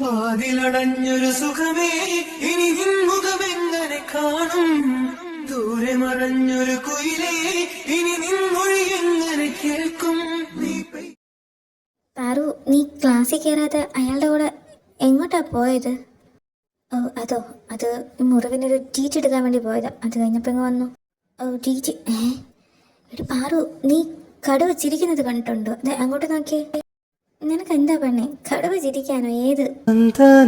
വാതിലടഞ്ഞൊരു സുഖമേ ഇനി നിൻമുഖമെങ്ങനെ കാണും. ദൂരെ മറഞ്ഞൊരു കുയിലേ ഇനി നിൻമൊഴി എങ്ങനെ കേൾക്കും. പാറു, നീ ക്ലാസ്സിൽ കയറാതെ അയാളുടെ കൂടെ എങ്ങോട്ടാ പോയത്? ഓ അതോ, അത് മുറിവിനൊരു ടീച്ച് എടുക്കാൻ വേണ്ടി പോയതാ. അത് കഴിഞ്ഞപ്പോൾ ഇങ്ങ് വന്നു. ഓ ടീച്ച് എടി പാറു, നീ കടുവ ചിരിക്കുന്നത് കണ്ടിട്ടുണ്ടോ? അതെ, അങ്ങോട്ട് നോക്കിയേ. നിനക്ക് എന്താ പെണ്ണേ, കടുവ ചിരിക്കാനോ? ഏത്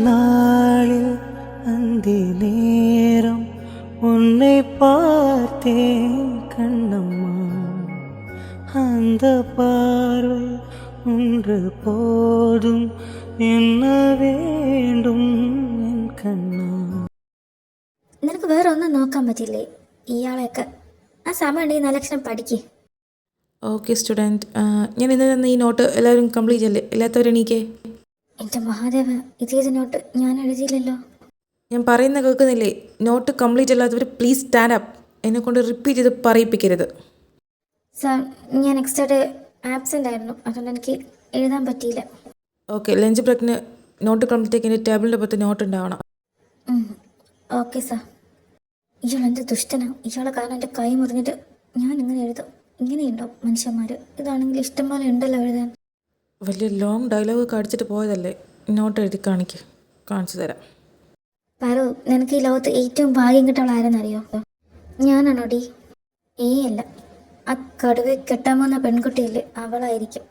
നാളിൽ അന്തി നേരം ഉന്നെ பார்த்தேன் கண்ணம்மா, அந்த பார்வை ஒன்று போதும் என்ன வேண்டும் എൻ കണ്ണാ. നിനക്ക് വേറെ ഒന്നും നോക്കാൻ പറ്റില്ലേ? ഇയാളെയൊക്കെ ആ സമയം ഉണ്ടെങ്കിൽ നല്ല ലക്ഷണം പഠിക്കേ. ഓക്കെ സ്റ്റുഡൻറ്റ്, ഞാൻ ഇന്ന് തന്നെ ഈ നോട്ട് എല്ലാവരും കംപ്ലീറ്റ് അല്ലേ? എല്ലാത്തവരും എണീക്കേ. എൻ്റെ മഹാദേവ, ഇതേത് നോട്ട് ഞാൻ എഴുതിയില്ലല്ലോ. ഞാൻ പറയുന്ന കേൾക്കുന്നില്ലേ? നോട്ട് കംപ്ലീറ്റ് അല്ലാത്തവർ പ്ലീസ് സ്റ്റാൻഡ് അപ്പ്. എന്നെക്കൊണ്ട് റിപ്പീറ്റ് ചെയ്ത് പറയിപ്പിക്കരുത്. സാർ, ഞാൻ നെക്സ്റ്റ് ഡേ ആബ്സെൻ്റ് ആയിരുന്നു, അതുകൊണ്ട് എനിക്ക് എഴുതാൻ പറ്റിയില്ല. ഓക്കെ, ലഞ്ച് ബ്രേക്കിന് നോട്ട് കംപ്ലീറ്റ് ആക്കി എൻ്റെ ടേബിളിൻ്റെ പുറത്ത് നോട്ട് ഉണ്ടാവണം. Okay sir. ഇയാൾ എന്ത് ദുഷ്ടനാ! ഇയാളെ കാരണം എൻ്റെ കൈ മുറിഞ്ഞിട്ട് ഞാൻ ഇങ്ങനെ എഴുതും. ഇങ്ങനെയുണ്ടോ മനുഷ്യന്മാർ? ഇതാണെങ്കിൽ ഇഷ്ടം പോലെ ഉണ്ടല്ലോ എഴുതാൻ. വലിയ ലോങ് ഡയലോഗ് കാണിച്ചിട്ട് പോയതല്ലേ? നോട്ട് എഴുതി കാണിച്ചു തരാം. പാറു, നിനക്ക് ഈ ലോകത്ത് ഏറ്റവും ഭാഗ്യം കിട്ടവൾ ആരെന്നറിയോ? ഞാനാണോ ഡി? അല്ല, ആ കടുവ കെട്ടാൻ പോകുന്ന പെൺകുട്ടിയല്ലേ, അവളായിരിക്കും.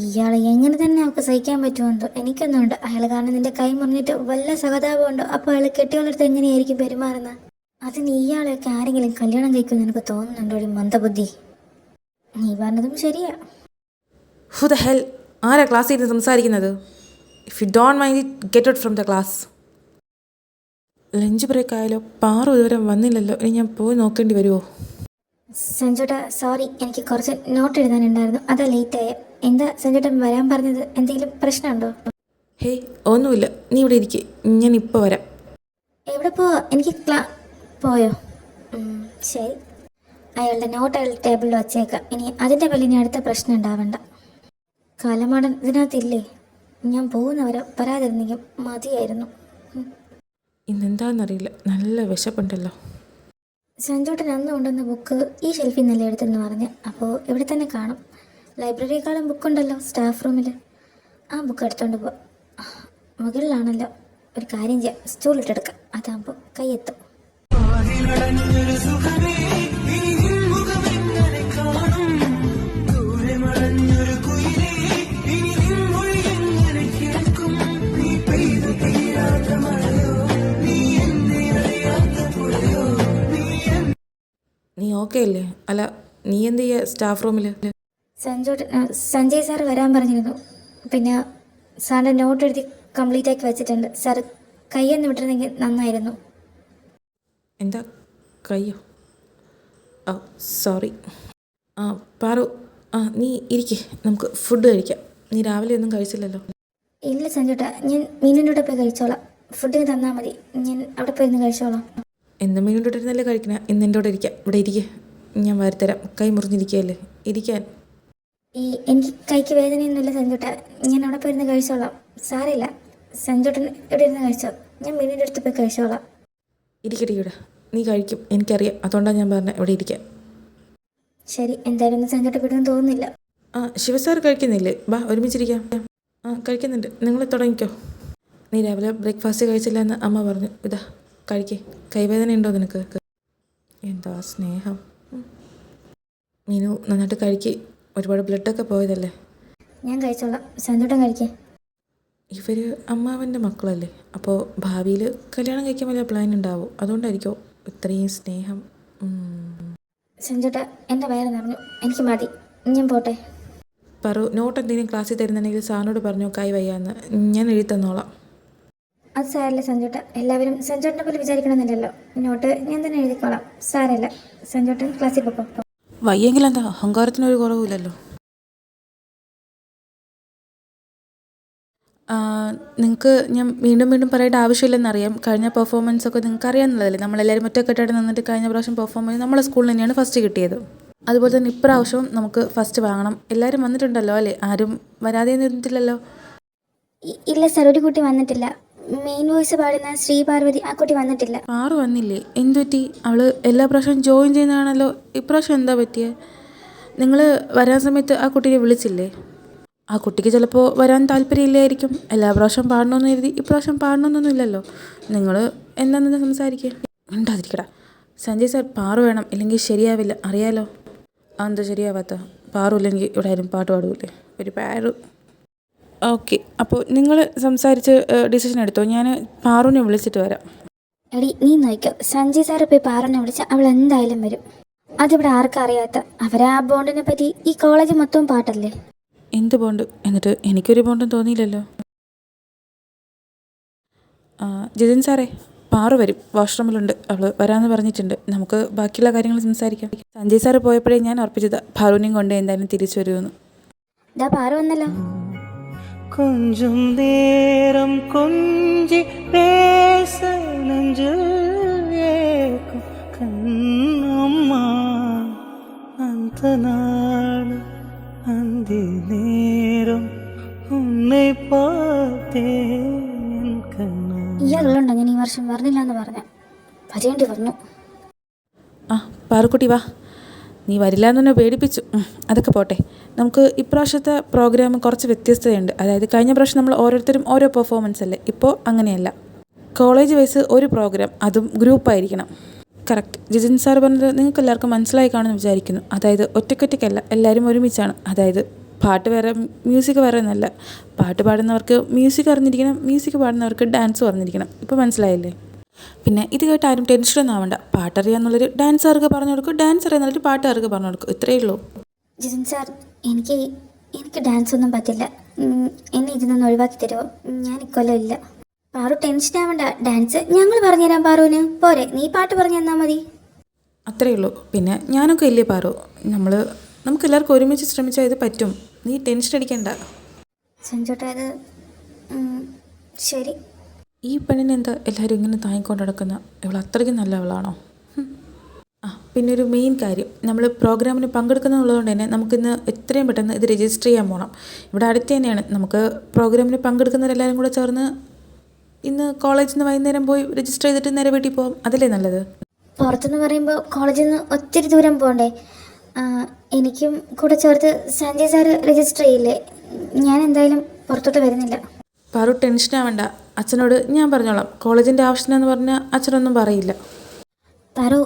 ഇയാളെ എങ്ങനെ തന്നെ അവൾക്ക് സഹിക്കാൻ പറ്റുമെന്തോ. എനിക്കൊന്നുണ്ട്, അയാൾ കാരണം നിന്റെ കൈ മുറിഞ്ഞിട്ട് വല്ല സഹതാപം ഉണ്ടോ? അപ്പോൾ അയാൾ കെട്ടിയോളടുത്ത് എങ്ങനെയായിരിക്കും പെരുമാറുന്നത്? അതിന് ഇയാളെയൊക്കെ ആരെങ്കിലും കല്യാണം കഴിക്കുമെന്ന് എനിക്ക് തോന്നുന്നുണ്ടോ? ഒരു മന്ദബുദ്ധി. നീ പറഞ്ഞതും ശരിയാ. Who the hell? ആരാ ക്ലാസ്സിൽ ഇരുന്ന് സംസാരിക്കുന്നത്? If you don't mind it, get out from the class. Lunch break ആയാലോ? പാറു ഇതുവരെ വന്നില്ലല്ലോ. ഇനി ഞാൻ പോയി നോക്കേണ്ടി വരുമോ? സഞ്ജുട്ട, സോറി, എനിക്ക് കുറച്ച് നോട്ട് എഴുതാനുണ്ടായിരുന്നു, അതാ ലേറ്റായ. എന്താ സഞ്ജുട്ടൻ വരാൻ പറഞ്ഞത്? എന്തെങ്കിലും പ്രശ്നമുണ്ടോ? ഹേയ്, ഒന്നുമില്ല, നീ ഇവിടെ ഇരിക്കേ, ഞാൻ ഇപ്പോൾ വരാം. എവിടെ പോവാ? എനിക്ക് പോയോ? ശരി, അയാളുടെ നോട്ട് അയാളുടെ ടേബിളിൽ വച്ചേക്കാം. ഇനി അതിൻ്റെ പേരിൽ അടുത്ത പ്രശ്നം ഉണ്ടാവണ്ട. കാലമാടൻ ഇതിനകത്തില്ലേ? ഞാൻ പോകുന്നവരെ പറയാതിരുന്നെങ്കിൽ മതിയായിരുന്നു. ഇന്നെന്താണെന്നറിയില്ല, നല്ല വിശപ്പുണ്ടല്ലോ. സഞ്ജോട്ടൻ അന്ന് കൊണ്ടുവന്ന ബുക്ക് ഈ ഷെൽഫിൽ നിന്നല്ലേ എടുത്തെന്ന് പറഞ്ഞ്. അപ്പോൾ ഇവിടെ തന്നെ കാണും. ലൈബ്രറിയെക്കാളും ബുക്കുണ്ടല്ലോ സ്റ്റാഫ് റൂമിൽ. ആ ബുക്ക് എടുത്തുകൊണ്ട് പോവാം. മുകളിലാണല്ലോ. ഒരു കാര്യം ചെയ്യാം, സ്റ്റൂളിട്ടെടുക്കാം, അതാകുമ്പോൾ കൈയെത്തും. നീ ഓക്കെ അല്ലേ? അല്ല, നീ എന്ത് ചെയ്യുക സ്റ്റാഫ് റൂമിൽ? സഞ്ജയ് സാർ വരാൻ പറഞ്ഞിരുന്നു. പിന്നെ സാറിൻ്റെ നോട്ട് എഴുതി കംപ്ലീറ്റ് ആക്കി വെച്ചിട്ടുണ്ട്. സാർ കൈയൊന്ന് വിട്ടിരുന്നെങ്കിൽ നന്നായിരുന്നു. എന്താ കയ്യോ? ഓ സോറി. പാറു, നീ ഇരിക്കേ, നമുക്ക് ഫുഡ് കഴിക്കാം. നീ രാവിലെ ഒന്നും കഴിച്ചില്ലല്ലോ. ഇല്ല സഞ്ജുട്ട, ഞാൻ മീനിൻ്റെ കൂടെ പോയി കഴിച്ചോളാം. ഫുഡ് തന്നാൽ മതി, ഞാൻ അവിടെ പോയി ഇരുന്ന് കഴിച്ചോളാം. എന്ന് മീനിൻ്റെ കൂടെ ഇരുന്നല്ലേ കഴിക്കണേ? ഇന്ന് എൻ്റെ കൂടെ ഇരിക്കാം. ഇവിടെ ഇരിക്കേ, ഞാൻ വരുത്തരാം. കൈ മുറിഞ്ഞിരിക്കുകയല്ലേ, ഇരിക്കാൻ. എനിക്ക് കൈക്ക് വേദനയൊന്നുമില്ല സഞ്ജുട്ട, ഞാൻ അവിടെ പോയി ഇരുന്ന് കഴിച്ചോളാം. സാരമില്ല, സഞ്ജുട്ടൻ ഇവിടെ ഇരുന്ന് കഴിച്ചോ, ഞാൻ മീനിൻ്റെ അടുത്ത് പോയി കഴിച്ചോളാം. ഇരിക്കട്ടെ, ഇവിടെ നീ കഴിക്കും, എനിക്കറിയാം. അതുകൊണ്ടാണ് ഞാൻ പറഞ്ഞത് ഇവിടെ ഇരിക്കാം. ശരി, എന്തായാലും ഒന്ന് സഞ്ജുട്ട വിടുമെന്ന് തോന്നുന്നില്ല. ശിവസാർ കഴിക്കുന്നില്ലേ? ബാ, ഒരുമിച്ചിരിക്കാം. കഴിക്കുന്നുണ്ട്, നിങ്ങൾ തുടങ്ങിക്കോ. നീ രാവിലെ ബ്രേക്ക്ഫാസ്റ്റ് കഴിച്ചില്ല എന്ന് അമ്മ പറഞ്ഞു. ഇതാ കഴിക്കേ. കൈവേദന ഉണ്ടോ നിനക്ക്? എന്താ സ്നേഹം. മീനു, നന്നായിട്ട് കഴിക്കേ. ഒരുപാട് ബ്ലഡൊക്കെ പോയതല്ലേ. ഞാൻ കഴിച്ചോളാം, സഞ്ജുട്ടൻ കഴിക്കേ. ഇവർ അമ്മാവൻ്റെ മക്കളല്ലേ, അപ്പോൾ ഭാവിയിൽ കല്യാണം കഴിക്കാൻ വലിയ പ്ലാൻ ഉണ്ടാവും. അതുകൊണ്ടായിരിക്കും ഇത്രയും സ്നേഹം. സഞ്ജുട്ട, എൻ്റെ വയറ് നിറഞ്ഞു, എനിക്ക് മതി, ഞാൻ പോട്ടെ. പറു, നോട്ട് എന്തെങ്കിലും ക്ലാസ്സിൽ തരുന്നുണ്ടെങ്കിൽ സാറിനോട് പറഞ്ഞു കൈ വയ്യാന്ന്, ഞാൻ എഴുതി തന്നോളാം. അത് സാരല്ല സഞ്ജുട്ട, എല്ലാവരും സഞ്ജുട്ടനെ പോലെ വിചാരിക്കണമെന്നില്ലല്ലോ. നോട്ട് ഞാൻ തന്നെ എഴുതിക്കോളാം, സാരല്ല. സഞ്ജുട്ടൻ ക്ലാസ്സിൽ പോക്കോ. വയ്യെങ്കിൽ എന്താ, അഹങ്കാരത്തിനൊരു കുറവില്ലല്ലോ. നിങ്ങൾക്ക് ഞാൻ വീണ്ടും വീണ്ടും പറയേണ്ട ആവശ്യമില്ലെന്നറിയാം. കഴിഞ്ഞ പെർഫോമൻസൊക്കെ നിങ്ങൾക്ക് അറിയാമെന്നുള്ളതല്ലേ. നമ്മളെല്ലാവരും ഒറ്റക്കെട്ടായിട്ട് നിന്നിട്ട് കഴിഞ്ഞ പ്രാവശ്യം പെർഫോം ചെയ്ത് നമ്മളെ സ്കൂളിൽ തന്നെയാണ് ഫസ്റ്റ് കിട്ടിയത്. അതുപോലെ തന്നെ ഇപ്രാവശ്യവും നമുക്ക് ഫസ്റ്റ് വാങ്ങണം. എല്ലാവരും വന്നിട്ടുണ്ടല്ലോ അല്ലേ? ആരും വരാതെ നിന്നിട്ടില്ലല്ലോ. ഇല്ല സാർ, ഒരു കുട്ടി വന്നിട്ടില്ല. മെയിൻ വോയിസ് പാടുന്ന ശ്രീ പാർവതി, ആ കുട്ടി വന്നിട്ടില്ല. പാറു വന്നില്ലേ? എന്തുപറ്റി? അവൾ എല്ലാ പ്രാവശ്യവും ജോയിൻ ചെയ്യുന്നതാണല്ലോ, ഇപ്രാവശ്യം എന്താ പറ്റിയത്? നിങ്ങൾ വരാൻ സമയത്ത് ആ കുട്ടീനെ വിളിച്ചില്ലേ? ആ കുട്ടിക്ക് ചിലപ്പോൾ വരാൻ താല്പര്യമില്ലായിരിക്കും. എല്ലാ പ്രാവശ്യം പാടണമെന്ന് കരുതി ഇപ്രാവശ്യം പാടണമെന്നൊന്നുമില്ലല്ലോ. നിങ്ങൾ എന്താണെന്ന് സംസാരിക്കുക. ഉണ്ടാതിരിക്കടാ. സഞ്ജയ് സാർ, പാറു വേണം, ഇല്ലെങ്കിൽ ശരിയാവില്ല, അറിയാലോ. അതെന്താ ശരിയാവാത്ത? പാറു ഇല്ലെങ്കിൽ ഇവിടെ ആരും പാട്ട് പാടൂല്ലേ? ഒരു പാരു. ഓക്കെ, അപ്പോൾ നിങ്ങൾ സംസാരിച്ച് ഡിസിഷൻ എടുത്തോ. ഞാൻ പാറുവിനെ വിളിച്ചിട്ട് വരാം. എടി നീ നോക്കോ, സഞ്ജയ് സാറ് പോയി പാറുവിനെ വിളിച്ചാൽ അവൾ എന്തായാലും വരും. അതിവിടെ ആർക്കും അറിയാത്ത അവരാ ബോണ്ടിനെ പറ്റി ഈ കോളേജ് മൊത്തവും പാട്ടല്ലേ. എന്ത് ബോണ്ട്? എന്നിട്ട് എനിക്കൊരു ബോണ്ടും തോന്നിയില്ലല്ലോ. ജിതിൻ സാറേ, പാറു വരും, വാഷ്റൂമിലുണ്ട്. അവൾ വരാമെന്ന് പറഞ്ഞിട്ടുണ്ട്. നമുക്ക് ബാക്കിയുള്ള കാര്യങ്ങൾ സംസാരിക്കാം. സഞ്ജയ് സാറ് പോയപ്പോഴേ ഞാൻ ഉറപ്പിച്ചതാ പാറുവിനെയും കൊണ്ട് എന്തായാലും തിരിച്ചു വരുമെന്ന്. ഇതാ പാറു വന്നല്ലോ. கொஞ்சம் நேரம் கொஞ்சி பேச நெஞ்சில் ஏக்கும் கண்ணம்மா அந்த நாள் அந்த நேரம் உன்னை பார்த்தேன் கண்ணா. ഇയാളുണ്ടോ ഞാൻ ഈ വർഷം പറഞ്ഞില്ല എന്ന് പറഞ്ഞ വരേണ്ടി വന്നു. ആ പാറുക്കുട്ടി വാ. നീ വരില്ല എന്ന് തന്നെ പേടിപ്പിച്ചു. അതൊക്കെ പോട്ടെ. നമുക്ക് ഇപ്രാവശ്യത്തെ പ്രോഗ്രാം കുറച്ച് വ്യത്യസ്തതയുണ്ട്. അതായത് കഴിഞ്ഞ പ്രാവശ്യം നമ്മൾ ഓരോരുത്തരും ഓരോ പെർഫോമൻസ് അല്ലേ, ഇപ്പോൾ അങ്ങനെയല്ല. കോളേജ് വൈസ് ഒരു പ്രോഗ്രാം, അതും ഗ്രൂപ്പായിരിക്കണം. കറക്റ്റ്. ജിതിൻ സാർ പറഞ്ഞത് നിങ്ങൾക്ക് എല്ലാവർക്കും മനസ്സിലായി കാണുമെന്ന് വിചാരിക്കുന്നു. അതായത് ഒറ്റയ്ക്കൊറ്റയ്ക്കല്ല, എല്ലാവരും ഒരുമിച്ചാണ്. അതായത് പാട്ട് വേറെ മ്യൂസിക് വേറെ എന്നല്ല. പാട്ട് പാടുന്നവർക്ക് മ്യൂസിക് അറിഞ്ഞിരിക്കണം, മ്യൂസിക് പാടുന്നവർക്ക് ഡാൻസും അറിഞ്ഞിരിക്കണം. ഇപ്പോൾ മനസ്സിലായില്ലേ? പിന്നെ ഇത് കേട്ട് ആരും ടെൻഷനൊന്നും ആവണ്ട. പാട്ടറിയാന്നുള്ളൊരു ഡാൻസുകാർക്ക് പറഞ്ഞു കൊടുക്കും, ഡാൻസ് അറിയാന്നുള്ളൊരു പാട്ടുകാർക്ക് പറഞ്ഞു കൊടുക്കും. ഇത്രയേ ഉള്ളൂ. ജിതിൻ സാർ, എനിക്ക് ഡാൻസ് ഒന്നും പറ്റില്ല. എന്നെ ഇതിനൊന്ന് ഒഴിവാക്കി തരുമോ? ഞാൻ ഇക്കൊല്ലം ഇല്ല. പാറു ടെൻഷൻ ആവണ്ട, ഡാൻസ് ഞങ്ങൾ പറഞ്ഞുതരാം പാറുവിന്. പോരെ, നീ പാട്ട് പറഞ്ഞു തന്നാൽ മതി. അത്രയേ ഉള്ളൂ. പിന്നെ ഞാനൊക്കെ ഇല്ലേ പാറു, നമുക്ക് എല്ലാവർക്കും ഒരുമിച്ച് ശ്രമിച്ചാൽ ഇത് പറ്റും. നീ ടെൻഷൻ അടിക്കണ്ട. സഞ്ജോട്ടാ, ഇത് ശരി. ഈ പെണ്ണിനെ എന്താ എല്ലാവരും ഇങ്ങനെ താങ്ങിക്കൊണ്ട് നടക്കുന്ന? ഇവൾ അത്രയ്ക്കും നല്ലവളാണോ? പിന്നെ ഒരു മെയിൻ കാര്യം, നമ്മൾ പ്രോഗ്രാമിന് പങ്കെടുക്കുന്നുള്ളതുകൊണ്ട് തന്നെ നമുക്കിന്ന് എത്രയും പെട്ടെന്ന് ഇത് രജിസ്റ്റർ ചെയ്യാൻ പോകണം. ഇവിടെ അടുത്ത് തന്നെയാണ്. നമുക്ക് പ്രോഗ്രാമിന് പങ്കെടുക്കുന്നവരെല്ലാവരും കൂടെ ചേർന്ന് ഇന്ന് കോളേജിൽ നിന്ന് വൈകുന്നേരം പോയി രജിസ്റ്റർ ചെയ്തിട്ട് നേരെ വീട്ടിൽ പോകും. അതല്ലേ നല്ലത്? പുറത്തുനിന്ന് പറയുമ്പോൾ കോളേജിൽ നിന്ന് ഒത്തിരി ദൂരം പോകണ്ടേ? എനിക്കും കൂടെ ചേർത്ത് സഞ്ജയ് സാറ് രജിസ്റ്റർ ചെയ്യില്ലേ? ഞാൻ എന്തായാലും പുറത്തോട്ട് വരുന്നില്ല. പാറു ടെൻഷൻ ആവണ്ട, അച്ഛനോട് ഞാൻ പറഞ്ഞോളാം. കോളേജിൻ്റെ ആവശ്യത്തിനെന്ന് പറഞ്ഞാൽ അച്ഛനൊന്നും പറയില്ല. പാറു,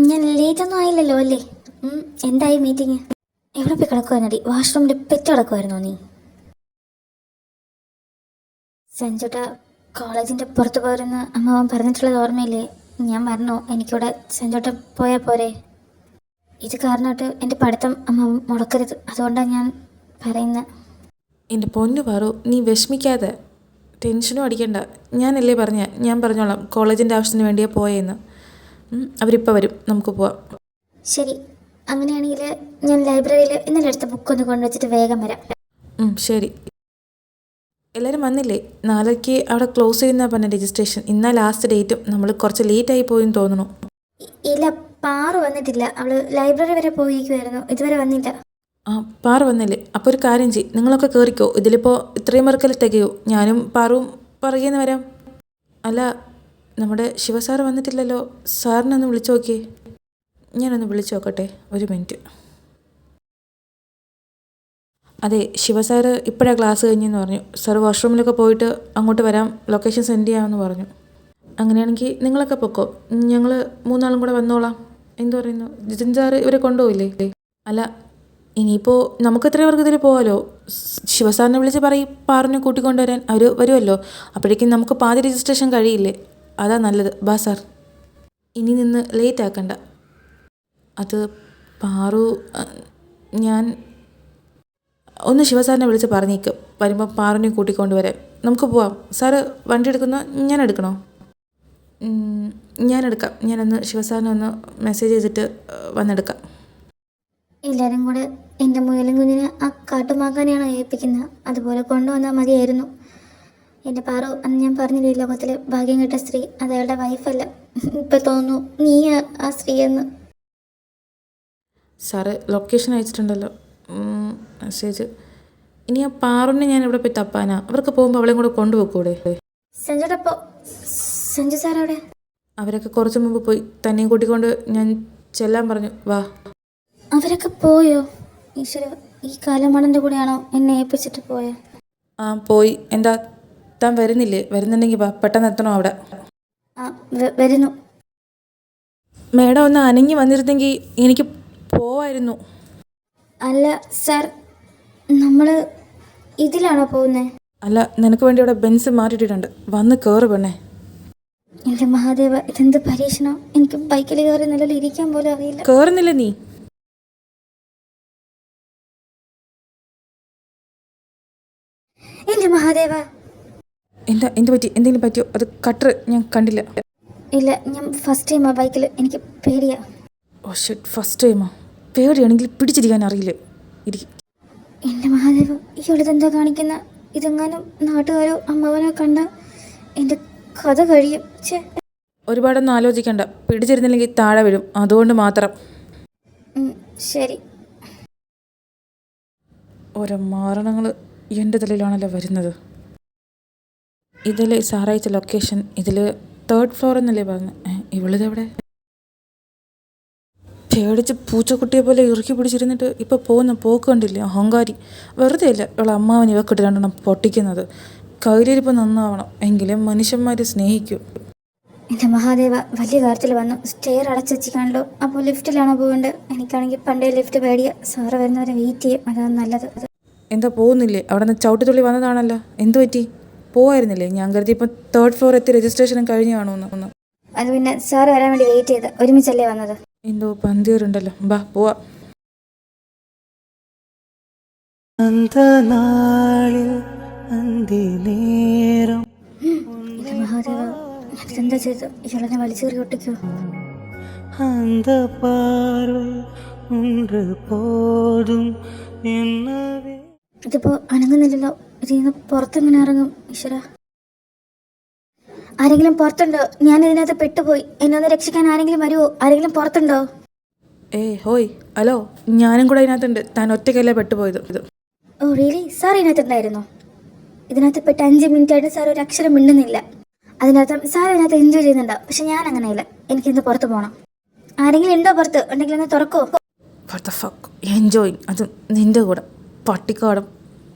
ഞാൻ ലേറ്റ് ഒന്നും ആയില്ലല്ലോ അല്ലേ? എന്തായി മീറ്റിംഗ്? എവിടെ പോയി കിടക്കുവായിരുന്നടി? വാഷ്റൂമിൽ പെറ്റ് കിടക്കുമായിരുന്നോ നീ? സഞ്ജുട്ട, കോളേജിൻ്റെ പുറത്ത് പോരെന്ന് അമ്മാവൻ പറഞ്ഞിട്ടുള്ളത് ഓർമ്മയില്ലേ? ഞാൻ പറഞ്ഞോ എനിക്കിവിടെ സഞ്ജുട്ട പോയാൽ പോരെ? ഇത് കാരണമായിട്ട് എൻ്റെ പഠിത്തം അമ്മാവൻ മുടക്കരുത്. അതുകൊണ്ടാണ് ഞാൻ പറയുന്നത്. എൻ്റെ പൊന്നു പാറു, നീ വിഷമിക്കാതെ, ടെൻഷനും അടിക്കണ്ട. ഞാൻ പറഞ്ഞോളാം കോളേജിൻ്റെ ആവശ്യത്തിന് വേണ്ടിയാണ് പോയെന്ന്. അവരിപ്പോൾ വരും, നമുക്ക് പോവാം. ശരി, അങ്ങനെയാണെങ്കിൽ ഞാൻ ലൈബ്രറിയിൽ ഇന്നലെ എടുത്ത ബുക്കൊന്ന് കൊണ്ടുവച്ചിട്ട് വേഗം വരാം. ശരി. എല്ലാവരും വന്നില്ലേ? 4:00 അവിടെ ക്ലോസ് ചെയ്യുന്ന പറഞ്ഞ രജിസ്ട്രേഷൻ. ഇന്നാ ലാസ്റ്റ് ഡേറ്റും. നമ്മൾ കുറച്ച് ലേറ്റായി പോയെന്ന് തോന്നുന്നു. ഇല്ല, പാറു വന്നിട്ടില്ല. അവൾ ലൈബ്രറി വരെ പോയിരിക്കുമായിരുന്നു, ഇതുവരെ വന്നില്ല. പാറു വന്നില്ലേ? അപ്പോൾ ഒരു കാര്യം ചെയ്യും, നിങ്ങളൊക്കെ കയറിക്കോ. ഇതിലിപ്പോൾ ഇത്രയും പേർക്കല്ലേ തികയോ? ഞാനും പാറുവും പറയുന്ന വരാം. അല്ല, നമ്മുടെ ശിവസാറ് വന്നിട്ടില്ലല്ലോ. സാറിനൊന്ന് വിളിച്ചു നോക്കിയേ. ഞാനൊന്ന് വിളിച്ചു നോക്കട്ടെ, ഒരു മിനിറ്റ്. അതെ, ശിവസാറ് ഇപ്പോഴാണ് ക്ലാസ് കഴിഞ്ഞെന്ന് പറഞ്ഞു. സാർ വാഷ്റൂമിലൊക്കെ പോയിട്ട് അങ്ങോട്ട് വരാം, ലൊക്കേഷൻ സെൻഡ് ചെയ്യാമെന്ന് പറഞ്ഞു. അങ്ങനെയാണെങ്കിൽ നിങ്ങളൊക്കെ പൊക്കോ, ഞങ്ങൾ 3 ആളും കൂടെ വന്നോളാം. എന്തു പറയുന്നു? ജിതിൻ സാറ് ഇവരെ കൊണ്ടുപോയില്ലേ? അല്ല, ഇനിയിപ്പോൾ നമുക്ക് എത്ര പേർക്ക് ഇതിൽ പോകാമല്ലോ. ശിവസാറിനെ വിളിച്ച് പറയും പാറിനെ കൂട്ടിക്കൊണ്ടുവരാൻ. അവർ വരുമല്ലോ. അപ്പോഴേക്കും നമുക്ക് പാതി രജിസ്ട്രേഷൻ കഴിയില്ലേ? അതാ നല്ലത്. ബാ സാർ, ഇനി നിന്ന് ലേറ്റ് ആക്കണ്ട. അത് പാറു, ഞാൻ ഒന്ന് ശിവസാറിനെ വിളിച്ച് പറഞ്ഞേക്കും വരുമ്പോൾ പാറിനെ കൂട്ടിക്കൊണ്ടുവരാൻ. നമുക്ക് പോവാം. സാറ് വണ്ടി എടുക്കുന്നോ ഞാൻ എടുക്കണോ? ഞാനെടുക്കാം. ഞാനൊന്ന് ശിവസാറിനെ ഒന്ന് മെസ്സേജ് ചെയ്തിട്ട് വന്നെടുക്കാം. എല്ലാവരും കൂടെ എൻ്റെ മുയലും കുഞ്ഞിനെ ആ കാട്ടുമാക്കാനെയാണോ ഏൽപ്പിക്കുന്നത്? അതുപോലെ കൊണ്ടുവന്നാൽ മതിയായിരുന്നു. എൻ്റെ പാറു, അന്ന് ഞാൻ പറഞ്ഞില്ലേ ലോകത്തിലെ ഭാഗ്യം കെട്ട സ്ത്രീ അത് അയാളുടെ വൈഫല്ല. ഇപ്പം തോന്നുന്നു നീ ആ സ്ത്രീയെന്ന്. സാറ് ലൊക്കേഷൻ അയച്ചിട്ടുണ്ടല്ലോ മെസ്സേജ്. ഇനി ആ പാറുണ്ണെ ഞാൻ ഇവിടെ പോയി തപ്പാനാ? അവർക്ക് പോകുമ്പോൾ അവളെയും കൂടെ കൊണ്ടുപോക്കൂടെ? സഞ്ജുടപ്പോ സഞ്ജു സാർ അവിടെ? അവരൊക്കെ കുറച്ച് മുമ്പ് പോയി. തന്നെയും കൂട്ടിക്കൊണ്ട് ഞാൻ ചെല്ലാൻ പറഞ്ഞു. വാ. അവരൊക്കെ പോയോ? ഈശ്വര, ഈ കാലമാടൻ്റെ കൂടെയാണോ എന്നെ ഏൽപ്പിച്ചിട്ട് പോയോ? ആ പോയി. എന്താ താൻ വരുന്നില്ലേ? വരുന്നുണ്ടെങ്കിൽ വാ, പെട്ടെന്ന് എത്തണോ അവിടെ? ആ വരുന്നു. മേഡം ഒന്ന് അനങ്ങി വന്നിരുന്നെങ്കിൽ എനിക്ക് പോവായിരുന്നു. അല്ല സാർ, നമ്മൾ ഇതിലാണോ പോകുന്നത്? അല്ല, നിനക്ക് വേണ്ടി അവിടെ ബെൻസ് മാറ്റിയിട്ടുണ്ട്. വന്ന് കയറ് പെണ്ണേ. എൻ്റെ മഹാദേവ, ഇതെന്ത് പരീക്ഷണം! എനിക്ക് ബൈക്കിൽ കയറി നിലയിൽ ഇരിക്കാൻ പോലും അറിയില്ല. കയറുന്നില്ല നീ? എൻ്റെ മഹാദേവ! എന്ത് പറ്റി? എന്തെങ്കിലും പറ്റിയോ? അത് കട്ടർ ഞാൻ കണ്ടില്ല. ഇല്ല, ഞാൻ ഫസ്റ്റ് ടൈമാ ബൈക്കിൽ. എനിക്ക് പേടിയാ. ഓ ഷിറ്റ്, ഫസ്റ്റ് ടൈമാ? പേടിയാണെങ്കിൽ പിടിച്ചിരിക്കാൻ അറിയില്ല. ഇരിക്കും. എൻ്റെ മഹാദേവ, ഇയാളിതെന്താ കാണിക്കുന്ന? ഇതെങ്ങാനും നാട്ടുകാരോ അമ്മാവനോ കണ്ട എൻ്റെ കഥ കഴിയും. ഒരുപാടൊന്നും ആലോചിക്കണ്ട. പിടിച്ചിരുന്നില്ലെങ്കിൽ താഴെ വരും, അതുകൊണ്ട് മാത്രം. ശരി. ഓരോ മാരണങ്ങൾ എൻ്റെ തലയിലാണല്ലോ വരുന്നത്. ഇതിൽ സാറയച്ച ലൊക്കേഷൻ, ഇതിൽ 3rd ഫ്ലോർ എന്നല്ലേ പറഞ്ഞു. ഇവളിതെവിടെ? പേടിച്ച് പൂച്ചക്കുട്ടിയെ പോലെ ഇറുക്കി പിടിച്ചിരുന്നിട്ട് ഇപ്പോൾ പോകുന്ന പോക്ക് കണ്ടില്ല. അഹങ്കാരി. വെറുതെ അല്ല ഇവളെ അമ്മാവൻ ഇവക്കിട്ട് 2 പൊട്ടിക്കുന്നത്. കയ്യിലിരിപ്പ് നന്നാവണം, എങ്കിലും മനുഷ്യന്മാർ സ്നേഹിക്കും. എൻ്റെ മഹാദേവ, വലിയ കാര്യത്തിൽ വന്നു. സ്റ്റെയർ അടച്ചു വെച്ചിക്കാണല്ലോ. അപ്പോൾ ലിഫ്റ്റിലാണോ പോകേണ്ടത്? എനിക്കാണെങ്കിൽ പണ്ടേ ലിഫ്റ്റ് പേടിയാ. സാറ് വരുന്നവരെ വെയിറ്റ് ചെയ്യും, അതാണ് നല്ലത്. എന്താ പോകുന്നില്ലേ? അവിടെ നിന്ന് ചവിട്ടിത്തുള്ളി വന്നതാണല്ലോ. എന്തു പറ്റി? പോവായിരുന്നില്ലേ? ഞാൻ കരുതി ഇപ്പം 3rd ഫ്ലോർ എത്തി രജിസ്ട്രേഷനും കഴിഞ്ഞു കാണുമെന്ന്. അത് പിന്നെ സാറ് വരാൻ വേണ്ടി വെയിറ്റ് ചെയ്ത് ഒരുമിച്ചല്ലേ വന്നത്? എന്തോ പന്തിയറുണ്ടല്ലോ. ബാ പോവാ. മഹാദേവ, ഞാനിതെന്താ ചെയ്തു? ഇയാളെന്നെ വലിച്ചേറി ഒട്ടിക്കോ? ഇതിപ്പോ അനങ്ങുന്നില്ലല്ലോ. ഇതിന്ന് പുറത്തെങ്ങനെ ഇറങ്ങും? ഈശ്വര, ആരെങ്കിലും പുറത്തുണ്ടോ? ഞാൻ ഇതിനകത്ത് പെട്ടുപോയി. എന്നെ ഒന്ന് രക്ഷിക്കാൻ ആരെങ്കിലും വരുമോ? ആരെങ്കിലും പുറത്തുണ്ടോ? ഹോയ്, ഹലോ, ഞാനും കൂടെ ഇതിനകത്തുണ്ട്. താൻ ഒറ്റയ്ക്കല്ലേ പെട്ടുപോയത്? Oh really? സാർ ഇതിനകത്തുണ്ടായിരുന്നോ? ഇതിനകത്ത് പെട്ട് 5 മിനിറ്റ് ആയിട്ട് സാർ ഒരു അക്ഷരം മിണ്ടുന്നില്ല. അതിനർത്ഥം സാർ ഇതിനകത്ത് എൻജോയ് ചെയ്യുന്നുണ്ടോ? പക്ഷെ ഞാൻ അങ്ങനെയല്ല. എനിക്കിന്ന് പുറത്ത് പോകണം. ആരെങ്കിലും ഉണ്ടോ പുറത്ത്? ഉണ്ടെങ്കിൽ ഒന്ന് തുറക്കോ? What the fuck? എൻജോയിങ്? അത് നിന്റെ കൂടെ പട്ടിക്കാടും.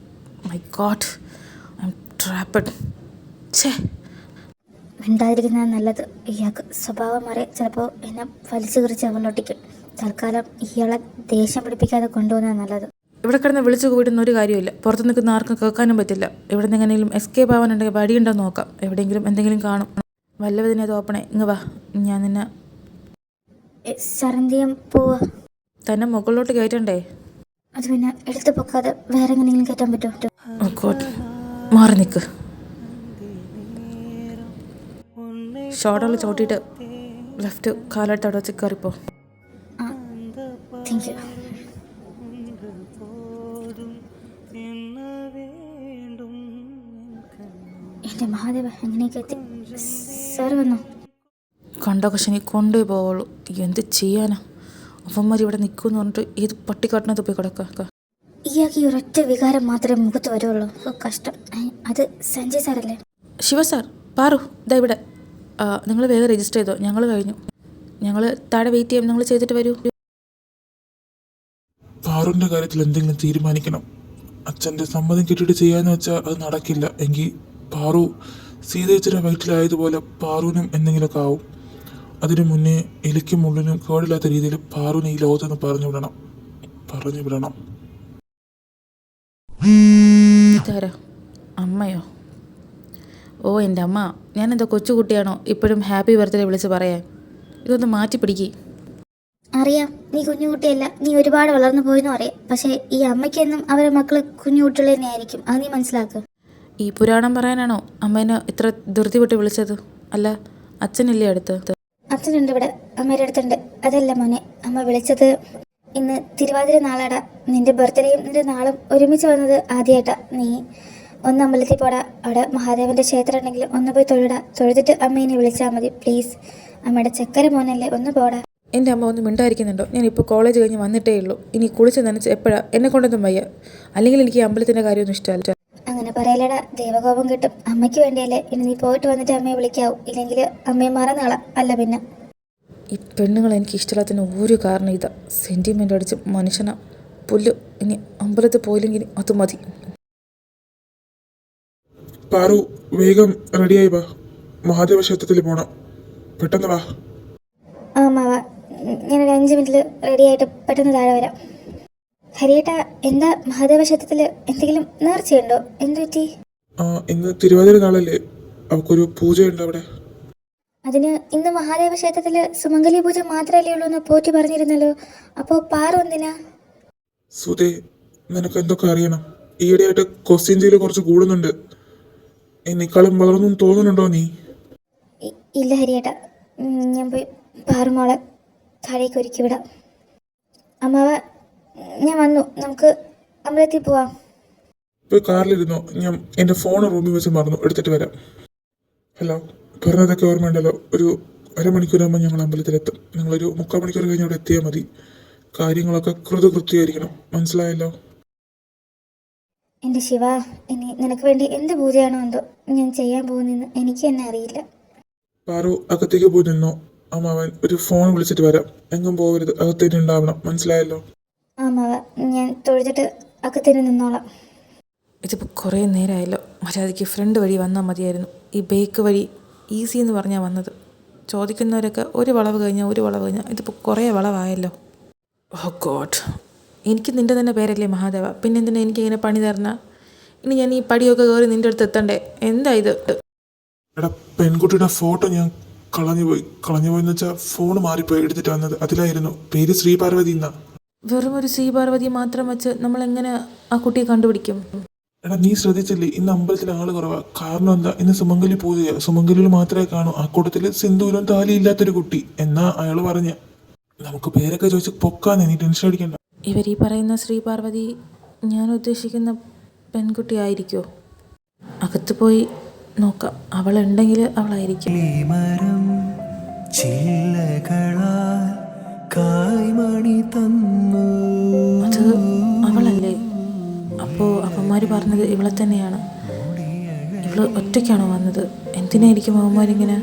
My god, I am trapped. ഛേ, മിണ്ടാതിരിക്കുന്നതാണ് നല്ലത്. ഇയാൾക്ക് സ്വഭാവം മാറിയ ചിലപ്പോൾ എന്നെ വലിച്ചു കുറിച്ച് അവളൊട്ടിക്കും. തൽക്കാലം ഇയാളെ ദേഷ്യം പിടിപ്പിക്കാതെ കൊണ്ടുപോകുന്നതാണ് നല്ലത്. ഇവിടെ കിടന്ന് വിളിച്ചു കൂട്ടുന്ന ഒരു കാര്യമില്ല. പുറത്ത് നിൽക്കുന്ന ആർക്കും കേൾക്കാനും പറ്റില്ല. ഇവിടെ നിന്ന് എങ്ങനെയെങ്കിലും എസ്കേപ്പ് ആവാനുണ്ടെങ്കിൽ വഴിയുണ്ടോ നോക്കാം. എവിടെയെങ്കിലും എന്തെങ്കിലും കാണും. വല്ലവതിനെ തോപ്പണേ. ഇങ്ങ് വാ, ഞാൻ നിന്നെ. സറന്തിയം പോവാ. തന്നെ മുകളിലോട്ട് കയറ്റണ്ടേ? അത് പിന്നെ എടുത്ത് പൊക്കാതെ വേറെ എങ്ങനെയെങ്കിലും കയറ്റാൻ പറ്റുമോ? ഓ ഗോഡ്, മാറി നിൽക്ക്. ഷോർട്ടുകൾ ചവിട്ടിയിട്ട് ലെഫ്റ്റ് കാലായിട്ട് അവിടെ വെച്ച് കയറിപ്പോ. Thank you. എൻ്റെ മഹാദേവ, എങ്ങനെയൊക്കെ എത്തി? സാർ വന്നോ? കണ്ടൊക്കെ ശനി കൊണ്ടേ പോവുള്ളൂ. എന്ത് ചെയ്യാനാ? അവന്മാർ ഇവിടെ നിൽക്കുമെന്ന് പറഞ്ഞിട്ട് ഏത് പട്ടിക്കാട്ടിനകത്ത് പോയി കിടക്കുക. ഇയാൾക്ക് ഈ ഒരൊറ്റ വികാരം മാത്രമേ മുഖത്ത് വരുള്ളൂ. കഷ്ടം. അത് സഞ്ജയ് സാറല്ലേ? ശിവ സാർ, പാറു, ഇതാ ഇവിടെ. നിങ്ങൾ വേഗം രജിസ്റ്റർ ചെയ്തോ. ഞങ്ങൾ കഴിഞ്ഞു. ഞങ്ങൾ താഴെ വെയിറ്റ് ചെയ്യാം. നിങ്ങൾ ചെയ്തിട്ട് വരൂ. പാറുവിൻ്റെ കാര്യത്തിൽ എന്തെങ്കിലും തീരുമാനിക്കണം. അച്ഛൻ്റെ സമ്മതം കിട്ടിയിട്ട് ചെയ്യാന്ന് വെച്ചാൽ അത് നടക്കില്ല. എങ്കിൽ പാറു സീതേച്ചിയുടെ വയറ്റിലായതുപോലെ പാറുവിനും എന്തെങ്കിലുമൊക്കെ ആവും. അതിനു മുന്നേ എലിക്കും മുള്ളിനും കേടില്ലാത്ത രീതിയിൽ പാറുവിനെ ഈ ലോകത്തുനിന്ന് പറഞ്ഞു വിടണം. ഇതാരോ? അമ്മയോ? ഓ, എൻ്റെ അമ്മ. ഞാനെന്താ കൊച്ചുകുട്ടിയാണോ ഇപ്പോഴും ഹാപ്പി ബർത്ത്ഡേ വിളിച്ച് പറയാൻ? ഇതൊന്ന് മാറ്റി പിടിക്കി. അറിയാം, നീ കുഞ്ഞുകുട്ടിയല്ല. നീ ഒരുപാട് വളർന്നു പോയെന്നും അറിയാം. പക്ഷേ ഈ അമ്മയ്ക്കെന്നും അവരെ മക്കള് കുഞ്ഞുകുട്ടികൾ തന്നെയായിരിക്കും. അത് നീ മനസ്സിലാക്കുക. ഈ പുരാണം പറയാനാണോ അമ്മേനെ ഇത്ര ധൃതി വിട്ട് വിളിച്ചത്? അല്ല, അച്ഛനില്ലേ അടുത്ത്? അച്ഛനുണ്ട് ഇവിടെ, അമ്മയുടെ അടുത്തുണ്ട്. അതല്ല മോനെ, അമ്മ വിളിച്ചത് ഇന്ന് തിരുവാതിര നാളാടാ. നിന്റെ ബർത്ത്ഡേയും നിന്റെ നാളും ഒരുമിച്ച് വന്നത് ആദ്യമായിട്ടാ. നീ ഒന്ന് അമ്പലത്തിൽ പോടാ. അവിടെ മഹാദേവന്റെ ക്ഷേത്രം ഉണ്ടെങ്കിൽ ഒന്ന് പോയി തൊഴുതിട്ട് അമ്മേനെ വിളിച്ചാൽ മതി പ്ലീസ്. അമ്മയുടെ ചക്കര മോനല്ലേ, ഒന്ന് പോടാ. എൻ്റെ അമ്മ ഒന്നും മിണ്ടായിരിക്കുന്നുണ്ടോ? ഞാനിപ്പോൾ കോളേജ് കഴിഞ്ഞ് വന്നിട്ടേ ഉള്ളൂ. ഇനി കുളിച്ച് നനച്ച് എപ്പോഴാണ്? എന്നെ കൊണ്ടൊന്നും വയ്യ. അല്ലെങ്കിൽ എനിക്ക് ഈ അമ്പലത്തിൻ്റെ കാര്യമൊന്നും ഇഷ്ടമല്ല. അങ്ങനെ പറയലടാ, ദൈവകോപം കിട്ടും. അമ്മയ്ക്ക് വേണ്ടിയല്ലേ. ഇനി നീ പോയിട്ട് വന്നിട്ട് അമ്മയെ വിളിക്കാവൂ. ഇല്ലെങ്കിൽ അമ്മയെ മറന്നാളാ. അല്ല പിന്നെ ഈ പെണ്ണുങ്ങൾ എനിക്ക് ഇഷ്ടമില്ലാത്തതിന് ഒരു കാരണം ഇതാ. സെൻറ്റിമെൻ്റ് അടിച്ച് മനുഷ്യനാ പുല്ല്. ഇനി അമ്പലത്തിൽ പോയില്ലെങ്കിൽ അത് മതി. പാറു വേഗം റെഡിയായി വാ, മഹാദേവ ക്ഷേത്രത്തിൽ പോണം. പെട്ടെന്ന് വാ. ആ അമ്മാവ, ഞാനൊരു 5 മിനിറ്റിൽ റെഡി ആയിട്ട് പെട്ടെന്ന് താഴെ വരാം. ഹരിയേട്ടാ, എന്താ മഹാദേവ ക്ഷേത്രത്തിൽ എന്തെങ്കിലും നേർച്ചയുണ്ടോ? എന്തു പറ്റി? ഇന്ന് തിരുവാതിര നാളല്ലേ, അവൾക്കൊരു പൂജയുണ്ട് അവിടെ. അതിന് ഇന്ന് മഹാദേവ ക്ഷേത്രത്തിൽ സുമംഗലി പൂജ മാത്രമല്ലേ ഉള്ളൂ എന്ന് പോറ്റി പറഞ്ഞിരുന്നല്ലോ. അപ്പോൾ പാറു എന്തിനാ? സുധേ, നിനക്ക് എന്തൊക്കെ അറിയണം? ഈയിടെയായിട്ട് ക്വസ്റ്റ്യൻ ചെയ്യൽ കുറച്ച് കൂടുന്നുണ്ട്. എന്നെക്കാളും വളർന്നും തോന്നുന്നുണ്ടോ നീ? ഇല്ല ഹരിയേട്ടാ, ഞാൻ പോയി പാറുമോളെ താഴേക്ക് ഒരുക്കി വിടാം. അമ്മാവ, ഞാൻ വന്നു. നമുക്ക് അമ്പലത്തിൽ പോവാം. പോയി കാറിലിരുന്നോ, ഞാൻ എൻ്റെ ഫോൺ റൂമിൽ വെച്ച് മറന്നു, എടുത്തിട്ട് വരാം. ഹലോ, പറഞ്ഞതൊക്കെ ഓർമ്മയുണ്ടല്ലോ? ഒരു അരമണിക്കൂറാകുമ്പോൾ ഞങ്ങൾ അമ്പലത്തിലെത്തും. നിങ്ങളൊരു 3/4 മണിക്കൂർ കഴിഞ്ഞ് അവിടെ എത്തിയാൽ മതി. കാര്യങ്ങളൊക്കെ കൃത്യമായിരിക്കണം, മനസ്സിലായല്ലോ? എൻ്റെ ശിവ, ഇനി നിനക്ക് വേണ്ടി എന്ത് പൂജയാണോ എന്തോ ഞാൻ ചെയ്യാൻ പോകുന്നതെന്ന് എനിക്ക് തന്നെ അറിയില്ല. പാറു, അകത്തേക്ക് പോയി നിന്നോ. അമ്മാവൻ ഒരു ഫോൺ വിളിച്ചിട്ട് വരാം. എങ്ങും പോകരുത്, അകത്തേക്ക് ഉണ്ടാവണം, മനസ്സിലായല്ലോ? അമ്മാവ, ഞാൻ തൊഴുതിട്ട് അകത്തിന് നിന്നോളാം. ഇതിപ്പോൾ കുറേ നേരമായല്ലോ. മര്യാദയ്ക്ക് ഫ്രണ്ട് വഴി വന്നാൽ മതിയായിരുന്നു. ഈ ബേക്ക് വഴി ഈസി എന്ന് പറഞ്ഞാൽ വന്നത്. ചോദിക്കുന്നവരൊക്കെ ഒരു വളവ് കഴിഞ്ഞാൽ ഇതിപ്പോൾ കുറേ വളവായല്ലോ. ഓ ഗോഡ്, എനിക്ക് നിൻ്റെ തന്നെ പേരല്ലേ മഹാദേവ, പിന്നെ എന്തിനാ എനിക്കിങ്ങനെ പണി തരണ? ഇനി ഞാൻ ഈ പടിയൊക്കെ കയറി നിൻ്റെ അടുത്ത് എത്തണ്ടേ? എന്താ ഇത്? എടാ, പെൺകുട്ടിയുടെ ഫോട്ടോ ഞാൻ കളഞ്ഞുപോയെന്ന് വെച്ചാൽ ഫോൺ മാറിപ്പോയി എടുത്തിട്ട് വന്നത്. അതിലായിരുന്നു പേര് ശ്രീപാർവതി എന്നാ. വെറും ഒരു ശ്രീപാർവതി മാത്രം വെച്ച് നമ്മളെങ്ങനെ ആ കുട്ടിയെ കണ്ടുപിടിക്കും? എടാ, നീ ശ്രദ്ധിച്ചില്ലേ, ഇന്ന് അമ്പലത്തിൽ ആള് കുറവാ. കാരണം എന്താ? ഇന്ന് സുമംഗലി പൂജയാ. സുമംഗലിയിൽ മാത്രമേ കാണൂ. ആ കൂട്ടത്തിൽ സിന്ദൂരം താലി ഇല്ലാത്തൊരു കുട്ടി എന്നാ അയാൾ പറഞ്ഞ. നമുക്ക് പേരൊക്കെ ചോദിച്ച് പൊക്കാന്നേ, നീ ടെൻഷൻ അടിക്കണ്ട. ഇവരീ പറയുന്ന ശ്രീപാർവതി ഞാൻ ഉദ്ദേശിക്കുന്ന പെൺകുട്ടി ആയിരിക്കുമോ? അകത്ത് പോയി നോക്കാം. അവളുണ്ടെങ്കിൽ അവളായിരിക്കും. മരം ചില്ലകളാൽ കായ്മണി തന്നു. അത് അവളല്ലേ? അപ്പോൾ അവന്മാർ പറഞ്ഞത് ഇവളെ തന്നെയാണ്. ഇവള് ഒറ്റയ്ക്കാണോ വന്നത്? എന്തിനായിരിക്കും അവന്മാരിങ്ങനെ?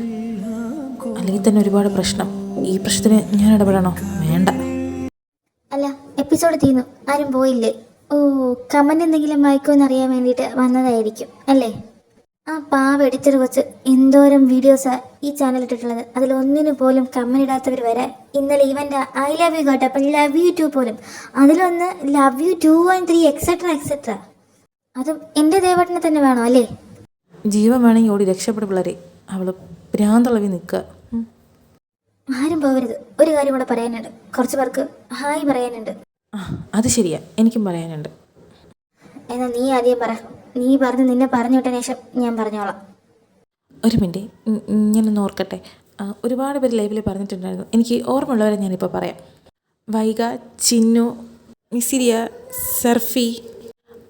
അല്ലെങ്കിൽ തന്നെ ഒരുപാട് പ്രശ്നം. ഈ പ്രശ്നത്തിന് ഞാൻ ഇടപെടണോ? വേണ്ട. അല്ല, എപ്പിസോഡ് തീർന്നു. ആരും പോയില്ലേ? ഓ, കമന്റ് എന്തെങ്കിലും വായിക്കുമെന്ന് അറിയാൻ വേണ്ടിയിട്ട് വന്നതായിരിക്കും അല്ലേ? ആ പാവ എഡിറ്റർ വെച്ച് എന്തോരം വീഡിയോസാണ് ഈ ചാനൽ ഇട്ടിട്ടുള്ളത്. അതിലൊന്നിനു പോലും കമന്റ് ഇടാത്തവർ വരെ. ഇന്നലെ ഇവൻ്റെ ഐ ലവ് യു കേട്ടപ്പോൾ ലവ് യു 2 പോലും. അതിലൊന്ന് ലവ് യു 2 and 3 എക്സെട്ര. അതും എൻ്റെ ദേവട്ടനെ തന്നെ വേണോ അല്ലേ? ജീവൻ വേണമെങ്കിൽ ഓടി രക്ഷപ്പെടും പിള്ളേരെ. അവൾ ഭ്രാന്തളവി നിൽക്കുക. ആരും പോകരുത്. ഒരു കാര്യം കൂടെ പറയാനുണ്ട്. കുറച്ച് പേർക്ക് ഹായ് പറയാനുണ്ട്. അത് ശരിയാ, എനിക്കും പറയാനുണ്ട്. എന്നാൽ നീ ആദ്യം പറ. നീ പറഞ്ഞ് നിന്നെ പറഞ്ഞു വിട്ടതിന് ശേഷം ഞാൻ പറഞ്ഞോളാം. ഒരു മിനിറ്റ്, ഞാനൊന്ന് ഓർക്കട്ടെ. ഒരുപാട് പേര് ലൈവിൽ പറഞ്ഞിട്ടുണ്ടായിരുന്നു. എനിക്ക് ഓർമ്മയുള്ളവരെ ഞാനിപ്പോൾ പറയാം. വൈഗ, ചിന്നു, മിസിരിയ, സർഫി,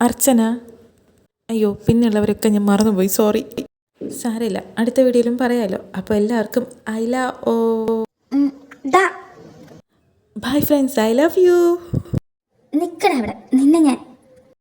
അർച്ചന. അയ്യോ, പിന്നെയുള്ളവരൊക്കെ ഞാൻ മറന്നുപോയി, സോറി. സാരമില്ല, അടുത്ത വീഡിയോയിലും പറയാമല്ലോ. അപ്പോൾ എല്ലാവർക്കും bye friends, I love you. നിൽക്കണ അവിടെ, നിന്നെ ഞാൻ